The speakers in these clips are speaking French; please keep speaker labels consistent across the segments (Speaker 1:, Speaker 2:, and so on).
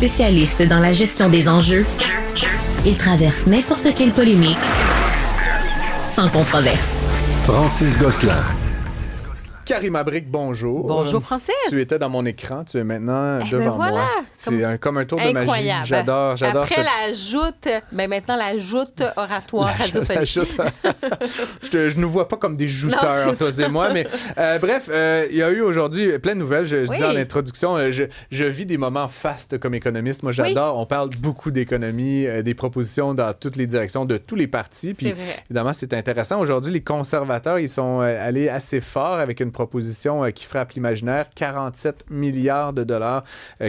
Speaker 1: Spécialiste dans la gestion des enjeux, il traverse n'importe quelle polémique sans controverse.
Speaker 2: Francis Gosselin.
Speaker 3: Karima Brick, bonjour.
Speaker 4: Bonjour, Francis.
Speaker 3: Tu étais dans mon écran, tu es maintenant devant
Speaker 4: voilà,
Speaker 3: moi. C'est comme un tour de magie.
Speaker 4: Incroyable.
Speaker 3: J'adore
Speaker 4: Après
Speaker 3: cette...
Speaker 4: la joute, maintenant la joute oratoire radiophonique.
Speaker 3: Je ne vois pas comme des jouteurs, toi et moi, mais bref, il y a eu aujourd'hui plein de nouvelles. Je disais en introduction, je vis des moments fastes comme économiste. Moi, j'adore. On parle beaucoup d'économie, des propositions dans toutes les directions de tous les partis. Puis, évidemment, c'est intéressant. Aujourd'hui, les conservateurs, ils sont allés assez fort avec une proposition qui frappe l'imaginaire, 47 milliards de dollars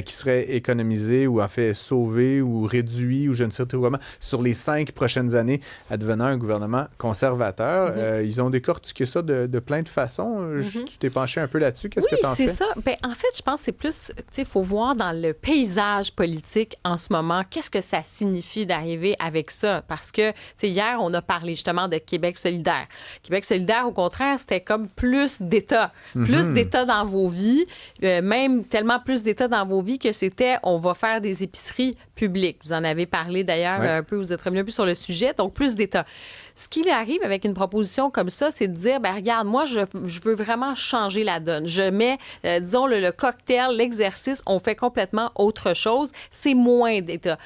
Speaker 3: qui seraient économisés ou en fait sauvés ou réduits ou je ne sais trop comment sur les 5 prochaines années advenant un gouvernement conservateur. Ils ont décortiqué ça de plein de façons. Tu t'es penché un peu là-dessus. Qu'est-ce que tu en fais?
Speaker 4: Oui, c'est ça. En fait, je pense que c'est plus, il faut voir dans le paysage politique en ce moment, qu'est-ce que ça signifie d'arriver avec ça? Parce que, hier, on a parlé justement de Québec solidaire. Québec solidaire, au contraire, c'était comme plus d'État. Plus d'État dans vos vies, même tellement plus d'État dans vos vies que c'était on va faire des épiceries publiques. Vous en avez parlé d'ailleurs un peu, vous êtes revenu un peu sur le sujet, donc plus d'État. Ce qui arrive avec une proposition comme ça, c'est de dire, regarde, moi, je veux vraiment changer la donne. Je mets, disons, le cocktail, l'exercice, on fait complètement autre chose. C'est moins d'État.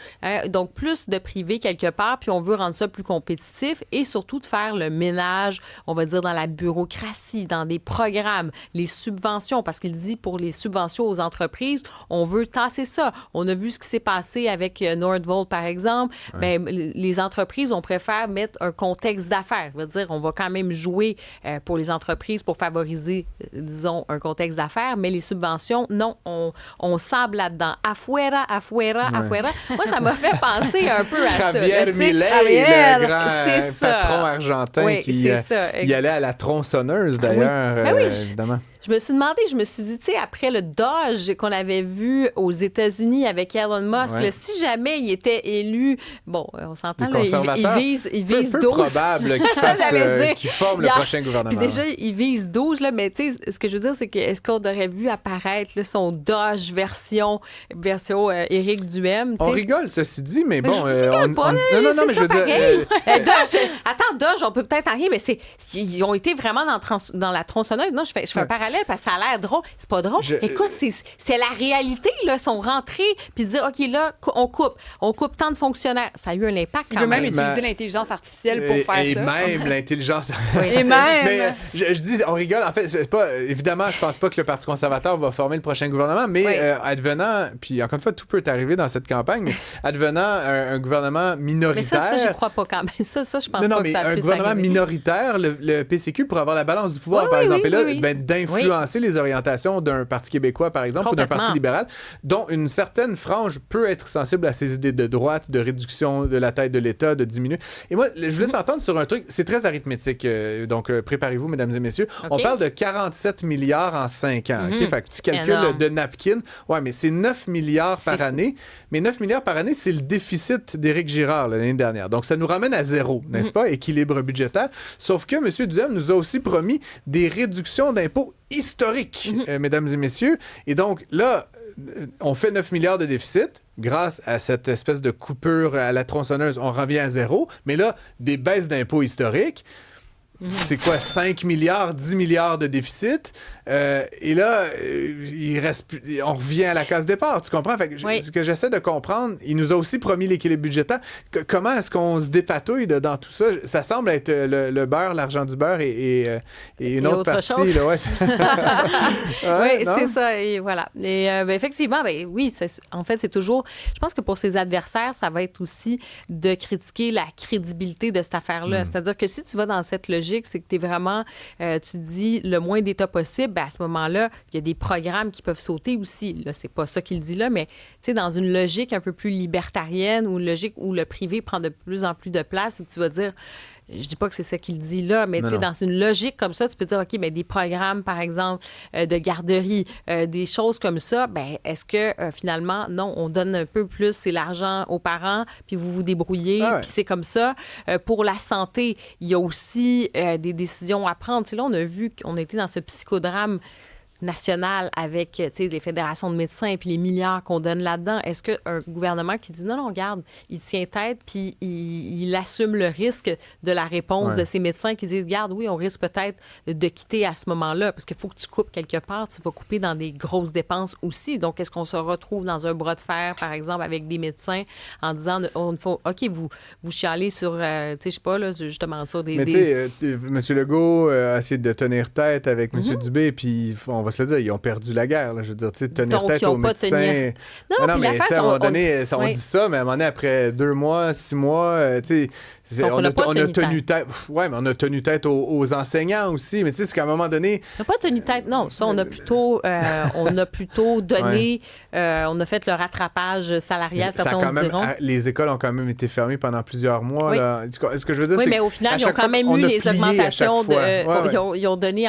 Speaker 4: Donc, plus de privé quelque part, puis on veut rendre ça plus compétitif et surtout de faire le ménage, on va dire, dans la bureaucratie, dans des programmes, les subventions, parce qu'il dit pour les subventions aux entreprises, on veut tasser ça. On a vu ce qui s'est passé avec Nordvolt, par exemple. Les entreprises, on préfère mettre un contexte d'affaires. Je veux dire, on va quand même jouer pour les entreprises pour favoriser, disons, un contexte d'affaires, mais les subventions, non, on sable là-dedans. Afuera. Moi, ça m'a fait penser un peu à ça.
Speaker 3: Javier Milei, le grand patron argentin qui y allait à la tronçonneuse, d'ailleurs, évidemment.
Speaker 4: Je me suis dit, tu sais, après le Dodge qu'on avait vu aux États-Unis avec Elon Musk, là, si jamais il était élu, bon, on s'entend, là, il vise 12.
Speaker 3: Peu probable qu'il forme le prochain gouvernement.
Speaker 4: Puis déjà, il vise 12, là, mais tu sais, ce que je veux dire, c'est que est-ce qu'on aurait vu apparaître là, son Dodge version Éric Duhem?
Speaker 3: On rigole, ceci dit, mais bon...
Speaker 4: Non, mais je veux dire... Dodge, on peut peut-être en rire, mais ils ont été vraiment dans la tronçonneuse. Non, je fais un parallèle parce que ça a l'air drôle. C'est pas drôle. Écoute, c'est la réalité, là. Ils sont rentrés puis dire, OK, là, on coupe tant de fonctionnaires. Ça a eu un impact.
Speaker 5: Il veut même utiliser l'intelligence artificielle pour faire ça.
Speaker 3: Et même l'intelligence.
Speaker 5: Et même.
Speaker 3: Mais je dis, on rigole. En fait, c'est pas, évidemment, je pense pas que le Parti conservateur va former le prochain gouvernement, mais advenant, puis encore une fois, tout peut arriver dans cette campagne, mais advenant un gouvernement minoritaire.
Speaker 4: Mais ça, je crois pas quand même. Ça, je pense pas que ça
Speaker 3: un
Speaker 4: puisse
Speaker 3: gouvernement
Speaker 4: arriver.
Speaker 3: minoritaire, le PCQ pourrait avoir la balance du pouvoir, par exemple. Et là, d'influencer les orientations d'un Parti québécois, par exemple, ou d'un Parti libéral, dont une certaine frange peut être sensible à ces idées de droite, de réduction de la taille de l'État, de diminuer. Et moi, je voulais t'entendre sur un truc, c'est très arithmétique, donc préparez-vous, mesdames et messieurs. On parle de 47 milliards en 5 ans. Fait que petit calcul de napkin. Ouais, mais c'est 9 milliards par année. Mais 9 milliards par année, c'est le déficit d'Éric Girard l'année dernière. Donc, ça nous ramène à zéro, n'est-ce pas? Équilibre budgétaire. Sauf que M. Duhem nous a aussi promis des réductions d'impôts historiques, mesdames et messieurs. Et donc, là, on fait 9 milliards de déficit. Grâce à cette espèce de coupure à la tronçonneuse, on revient à zéro. Mais là, des baisses d'impôts historiques. C'est quoi, 5 milliards, 10 milliards de déficit? Et là, on revient à la case départ, tu comprends? Fait que ce que j'essaie de comprendre, il nous a aussi promis l'équilibre budgétaire. Comment est-ce qu'on se dépatouille dans tout ça? Ça semble être le beurre, l'argent du beurre et une autre partie. Là,
Speaker 4: c'est ça. Et voilà. Et effectivement, oui, en fait, c'est toujours... Je pense que pour ses adversaires, ça va être aussi de critiquer la crédibilité de cette affaire-là. C'est-à-dire que si tu vas dans cette logique, c'est que tu es vraiment, tu dis le moins d'État possible, à ce moment-là, il y a des programmes qui peuvent sauter aussi. Là, c'est pas ça qu'il dit là, mais dans une logique un peu plus libertarienne ou une logique où le privé prend de plus en plus de place, tu vas dire, je dis pas que c'est ça qu'il dit là, mais dans une logique comme ça, tu peux dire, OK, mais des programmes, par exemple, de garderie, des choses comme ça, est-ce que finalement, non, on donne un peu plus, c'est l'argent aux parents, puis vous vous débrouillez, puis c'est comme ça. Pour la santé, il y a aussi des décisions à prendre. Là, on a vu qu'on était dans ce psychodrame national avec les fédérations de médecins puis les milliards qu'on donne là-dedans, est-ce qu'un gouvernement qui dit non, regarde, il tient tête puis il assume le risque de la réponse de ces médecins qui disent, regarde, oui, on risque peut-être de quitter à ce moment-là parce qu'il faut que tu coupes quelque part, tu vas couper dans des grosses dépenses aussi. Donc, est-ce qu'on se retrouve dans un bras de fer, par exemple, avec des médecins en disant, OK, vous chialez sur, je sais pas, là, justement, sur des...
Speaker 3: Mais tu sais, M. Legault a essayé de tenir tête avec M. Dubé, puis on va se le dire, ils ont perdu la guerre. Là. Je veux dire, tu sais, tenir tête aux médecins... Non, mais à un moment donné, on dit ça, mais à un moment donné, après 2 mois, 6 mois, tu sais... On a tenu tête. Oui, mais on a tenu tête aux enseignants aussi. Mais tu sais, c'est qu'à un moment donné.
Speaker 4: On n'a pas tenu tête, non. Ça, on a plutôt donné. On a fait le rattrapage salarial, certains diront.
Speaker 3: Les écoles ont quand même été fermées pendant plusieurs mois. Là. Ce que je veux dire,
Speaker 4: oui,
Speaker 3: c'est
Speaker 4: mais au final, ils ont quand même eu les augmentations. Ils ont donné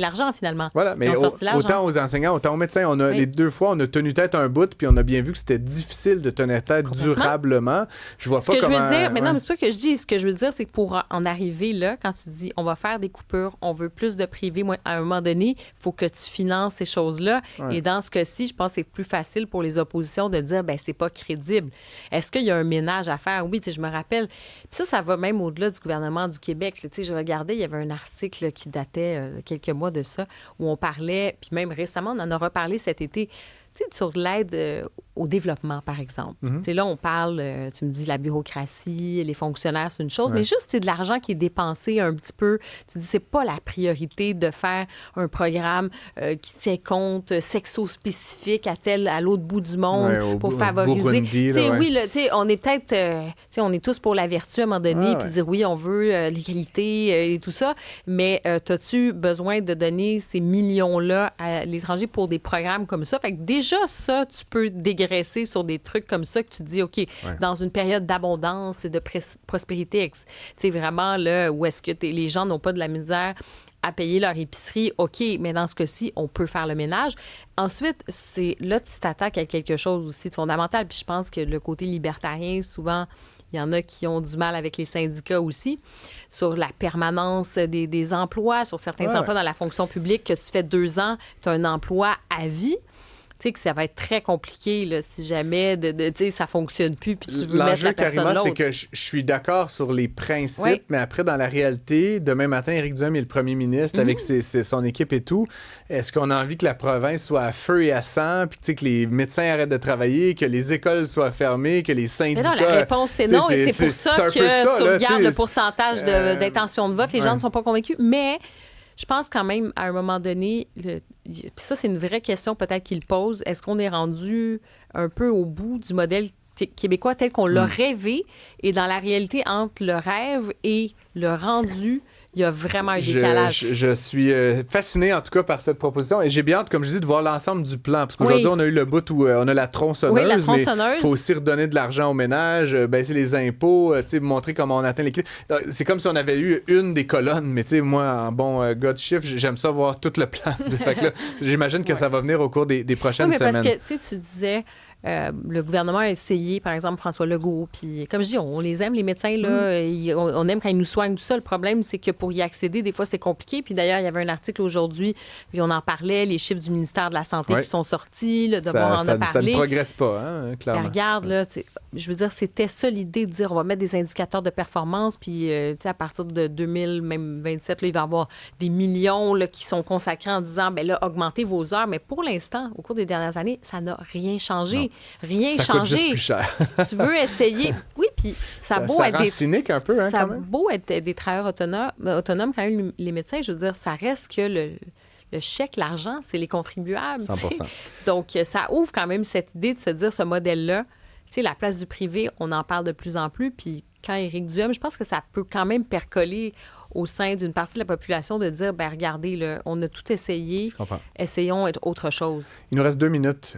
Speaker 4: l'argent, finalement.
Speaker 3: Voilà, mais autant aux enseignants, autant aux médecins. Les 2 fois, on a tenu tête un bout, puis on a bien vu que c'était difficile de tenir tête durablement. Je vois pas comment.
Speaker 4: Je veux dire, mais non, mais c'est pas que je dis. Ce que je veux dire, c'est que pour en arriver là, quand tu dis on va faire des coupures, on veut plus de privé, à un moment donné, il faut que tu finances ces choses-là. Ouais. Et dans ce cas-ci, je pense que c'est plus facile pour les oppositions de dire ben c'est pas crédible. Est-ce qu'il y a un ménage à faire? Oui, je me rappelle. Puis ça va même au-delà du gouvernement du Québec. Je regardais, il y avait un article qui datait quelques mois de ça, où on parlait, puis même récemment, on en a reparlé cet été, sur l'aide au développement, par exemple. Là, on parle, tu me dis, la bureaucratie, les fonctionnaires, c'est une chose, mais juste, de l'argent qui est dépensé un petit peu. Tu dis, c'est pas la priorité de faire un programme qui tient compte sexo-spécifique à l'autre bout du monde pour favoriser. Burundi, oui, là, on est peut-être... on est tous pour la vertu à un moment donné, puis dire, oui, on veut l'égalité et tout ça, mais as-tu besoin de donner ces millions-là à l'étranger pour des programmes comme ça? Fait que déjà, ça, tu peux dégraisser sur des trucs comme ça que tu dis, OK, dans une période d'abondance et de prospérité, vraiment, là, où est-ce que les gens n'ont pas de la misère à payer leur épicerie, OK, mais dans ce cas-ci, on peut faire le ménage. Ensuite, là, tu t'attaques à quelque chose aussi de fondamental, puis je pense que le côté libertarien, souvent, il y en a qui ont du mal avec les syndicats aussi, sur la permanence des emplois, sur certains emplois dans la fonction publique, que tu fais 2 ans, tu as un emploi à vie. Tu sais que ça va être très compliqué là, si jamais ça fonctionne plus puis tu veux mettre la personne l'autre.
Speaker 3: C'est que je suis d'accord sur les principes, mais après, dans la réalité, demain matin, Éric Duhem est le premier ministre avec son équipe et tout. Est-ce qu'on a envie que la province soit à feu et à sang, puis que les médecins arrêtent de travailler, que les écoles soient fermées, que les syndicats...
Speaker 4: Mais non, la réponse, c'est non, et c'est pour ça que tu regardes le pourcentage d'intention de vote. Les gens ne sont pas convaincus, mais... Je pense quand même, à un moment donné, puis ça, c'est une vraie question peut-être qu'il pose. Est-ce qu'on est rendu un peu au bout du modèle québécois tel qu'on l'a rêvé? Et dans la réalité, entre le rêve et le rendu, il y a vraiment un décalage.
Speaker 3: Je suis fasciné, en tout cas, par cette proposition. Et j'ai bien hâte, comme je dis, de voir l'ensemble du plan. Parce qu'aujourd'hui, on a eu le bout où on a la tronçonneuse.
Speaker 4: Oui, la tronçonneuse.
Speaker 3: Mais il faut aussi redonner de l'argent aux ménages, baisser les impôts, montrer comment on atteint l'équilibre. C'est comme si on avait eu une des colonnes. Mais moi, en bon gars de chiffre, j'aime ça voir tout le plan. Fait que là, j'imagine que ça va venir au cours des prochaines semaines.
Speaker 4: Parce que tu disais... le gouvernement a essayé, par exemple, François Legault, puis comme je dis, on les aime, les médecins, là, on aime quand ils nous soignent, tout ça. Le problème, c'est que pour y accéder, des fois, c'est compliqué. Puis d'ailleurs, il y avait un article aujourd'hui, puis on en parlait, les chiffres du ministère de la Santé qui sont sortis, là, on en a parlé. Ça
Speaker 3: ne progresse pas, hein, clairement.
Speaker 4: Ben, regarde, là, je veux dire, c'était ça l'idée de dire, on va mettre des indicateurs de performance, puis à partir de 2027, là, il va y avoir des millions là, qui sont consacrés en disant, ben là, augmentez vos heures. Mais pour l'instant, au cours des dernières années, ça n'a rien changé. Non. Rien
Speaker 3: ça
Speaker 4: changé.
Speaker 3: Coûte juste plus cher.
Speaker 4: Tu veux essayer. Oui, puis ça beau
Speaker 3: être des... cynique un peu, hein,
Speaker 4: ça
Speaker 3: quand même.
Speaker 4: Beau être des travailleurs autonomes, quand même, les médecins, je veux dire, ça reste que le chèque, l'argent, c'est les contribuables.
Speaker 3: 100%.
Speaker 4: Donc, ça ouvre quand même cette idée de se dire, ce modèle-là, tu sais, la place du privé, on en parle de plus en plus, puis quand Éric Duhem, je pense que ça peut quand même percoler au sein d'une partie de la population de dire, ben regardez, là, on a tout essayé, essayons autre chose.
Speaker 3: Il nous reste 2 minutes.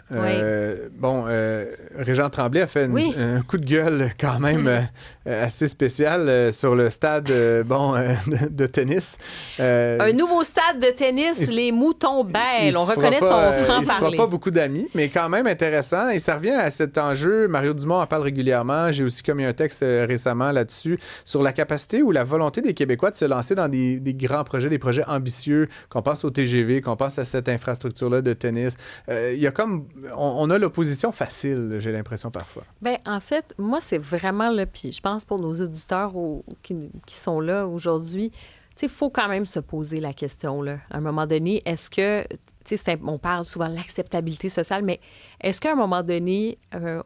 Speaker 3: Régent Tremblay a fait un coup de gueule quand même assez spécial sur le stade de tennis.
Speaker 4: Un nouveau stade de tennis, les moutons bêles. On reconnaît son franc-parler.
Speaker 3: Il ne se fera pas beaucoup d'amis, mais quand même intéressant. Et ça revient à cet enjeu. Mario Dumont en parle régulièrement. J'ai aussi commis un texte récemment là-dessus sur la capacité ou la volonté des Québécois de se se lancer dans des grands projets, des projets ambitieux, qu'on pense au TGV, qu'on pense à cette infrastructure-là de tennis. Il y a comme... On a l'opposition facile, j'ai l'impression, parfois.
Speaker 4: Bien, en fait, moi, c'est vraiment là, puis je pense pour nos auditeurs qui sont là aujourd'hui, il faut quand même se poser la question, là, à un moment donné, est-ce que... on parle souvent de l'acceptabilité sociale, mais est-ce qu'à un moment donné,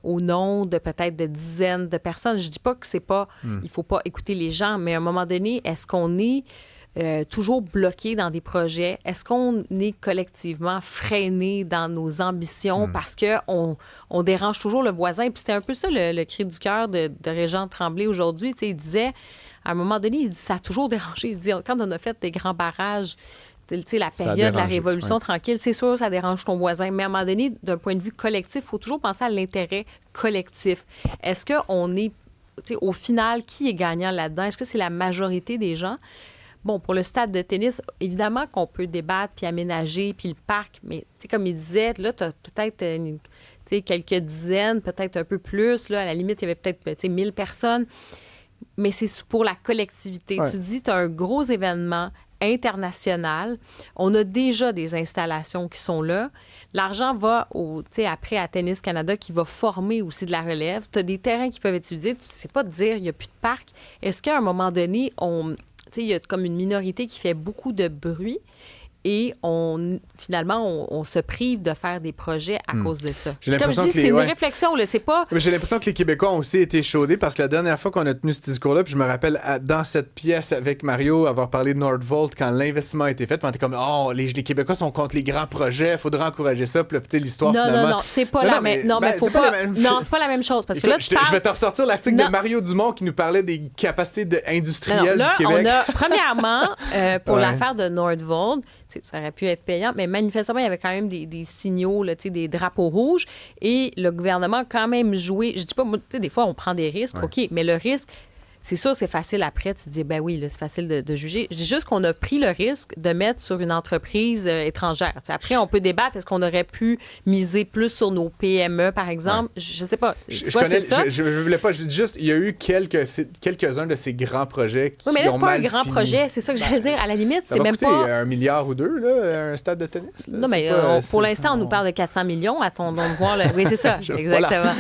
Speaker 4: au nom de peut-être de dizaines de personnes, je dis pas que c'est pas, il faut pas écouter les gens, mais à un moment donné, est-ce qu'on est toujours bloqué dans des projets? Est-ce qu'on est collectivement freiné dans nos ambitions parce qu'on dérange toujours le voisin? Puis c'était un peu ça le cri du cœur de Régent Tremblay aujourd'hui. Il disait, à un moment donné, il dit, ça a toujours dérangé. Il dit, quand on a fait des grands barrages, la période de la Révolution tranquille, c'est sûr, ça dérange ton voisin. Mais à un moment donné, d'un point de vue collectif, il faut toujours penser à l'intérêt collectif. Est-ce qu'on est, au final, qui est gagnant là-dedans? Est-ce que c'est la majorité des gens? Bon, pour le stade de tennis, évidemment qu'on peut débattre puis aménager, puis le parc, mais comme il disait, là, tu as peut-être quelques dizaines, peut-être un peu plus. Là, à la limite, il y avait peut-être 1000 personnes. Mais c'est pour la collectivité. Ouais. Tu dis, tu as un gros événement international. On a déjà des installations qui sont là. L'argent va après à Tennis Canada qui va former aussi de la relève. Tu as des terrains qui peuvent être utilisés. Tu ne sais pas te dire, il n'y a plus de parc. Est-ce qu'à un moment donné, il y a comme une minorité qui fait beaucoup de bruit et finalement, on se prive de faire des projets à cause de ça. Comme je dis, c'est une réflexion, là, c'est pas...
Speaker 3: Mais j'ai l'impression que les Québécois ont aussi été chaudés parce que la dernière fois qu'on a tenu ce discours-là, puis je me rappelle dans cette pièce avec Mario avoir parlé de Nordvolt quand l'investissement a été fait, puis on était comme, les Québécois sont contre les grands projets, il faudrait encourager ça, puis l'histoire finalement...
Speaker 4: Non, c'est pas la même... Non, mais faut pas... Non, c'est pas la même chose parce que là, tu parles...
Speaker 3: Je vais te ressortir l'article de Mario Dumont qui nous parlait des capacités industrielles du Québec.
Speaker 4: Premièrement, pour l'affaire de Nordvolt, ça aurait pu être payant, mais manifestement, il y avait quand même des signaux, là, des drapeaux rouges. Et le gouvernement a quand même joué. Je dis pas, des fois, on prend des risques, OK, mais le risque, c'est sûr, c'est facile après. Tu te dis, ben oui, là, c'est facile de juger. Je dis juste qu'on a pris le risque de mettre sur une entreprise étrangère. T'sais, après, on peut débattre. Est-ce qu'on aurait pu miser plus sur nos PME, par exemple? Je sais pas.
Speaker 3: Je connais, je voulais pas. Je dis juste, il y a eu quelques-uns de ces grands projets qui ont mal fini.
Speaker 4: Oui, mais là, c'est pas un grand projet. C'est ça que j'allais dire. À la limite, c'est même pas...
Speaker 3: Ça va coûter 1 milliard ou 2, là, un stade de tennis. Là.
Speaker 4: Non, mais pour l'instant, on nous parle de 400 millions. Attendons de voir. Oui, c'est ça. Exactement.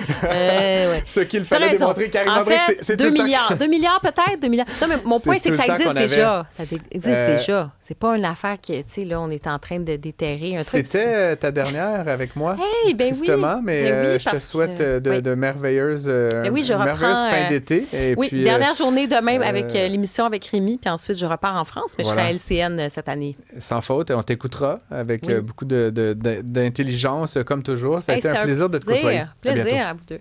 Speaker 3: Ce qu'il fallait démontrer, Karine André, c'est
Speaker 4: 2 milliards. 2 milliards peut-être, 2 milliards. Non, mais mon point, c'est que ça existe déjà. Ça existe déjà. C'est pas une affaire qui, là, on est en train de déterrer un truc.
Speaker 3: C'était ta dernière avec moi,
Speaker 4: tristement,
Speaker 3: oui. Mais je te souhaite de merveilleuses fin d'été. Et puis,
Speaker 4: dernière journée demain avec l'émission avec Rémi, puis ensuite, je repars en France, mais je serai à LCN cette année.
Speaker 3: Sans faute, on t'écoutera avec beaucoup d'intelligence, comme toujours. Ça a été un plaisir de te côtoyer.
Speaker 4: Plaisir à vous deux.